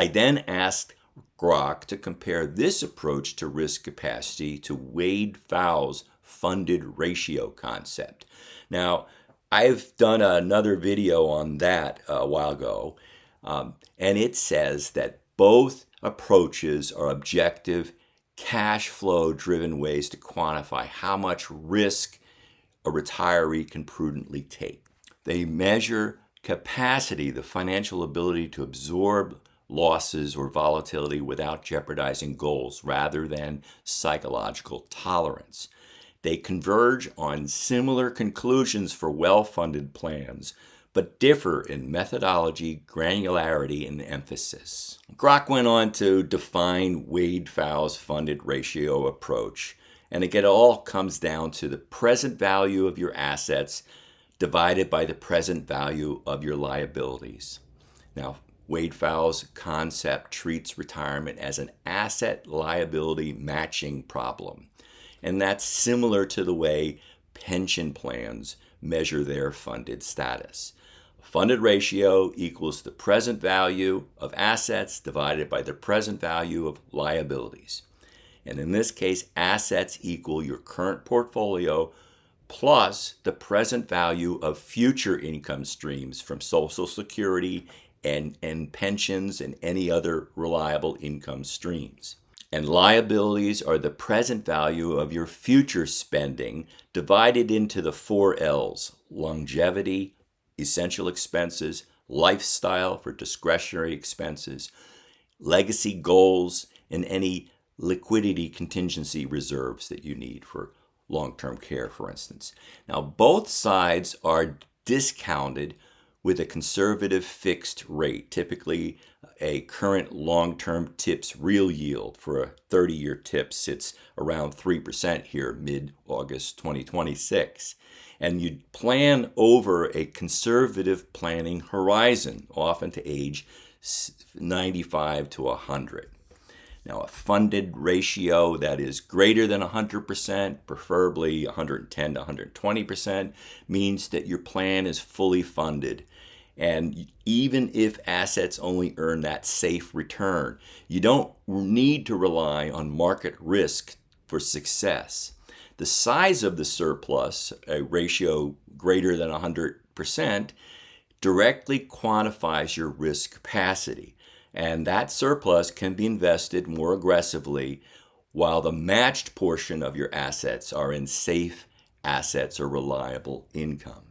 I then asked Grok to compare this approach to risk capacity to Wade Pfau's funded ratio concept. Now, I've done another video on that a while ago, and it says that both approaches are objective, cash flow driven ways to quantify how much risk a retiree can prudently take. They measure capacity, the financial ability to absorb losses or volatility without jeopardizing goals, rather than psychological tolerance. They converge on similar conclusions for well-funded plans, but differ in methodology, granularity, and emphasis. Grok went on to define Wade Pfau's funded ratio approach, and again, it all comes down to the present value of your assets divided by the present value of your liabilities. Now, Wade Pfau's concept treats retirement as an asset-liability matching problem, and that's similar to the way pension plans measure their funded status. A funded ratio equals the present value of assets divided by the present value of liabilities. And in this case, assets equal your current portfolio plus the present value of future income streams from Social Security and pensions and any other reliable income streams. And liabilities are the present value of your future spending divided into the 4 L's: longevity, essential expenses, lifestyle for discretionary expenses, legacy goals, and any liquidity contingency reserves that you need for long-term care, for instance. Now, both sides are discounted with a conservative fixed rate, typically a current long-term TIPS real yield for a 30-year TIPS sits around 3% here mid-August 2026. And you'd plan over a conservative planning horizon, often to age 95 to 100. Now, a funded ratio that is greater than 100%, preferably 110 to 120%, means that your plan is fully funded. And even if assets only earn that safe return, you don't need to rely on market risk for success. The size of the surplus, a ratio greater than 100%, directly quantifies your risk capacity. And that surplus can be invested more aggressively while the matched portion of your assets are in safe assets or reliable income.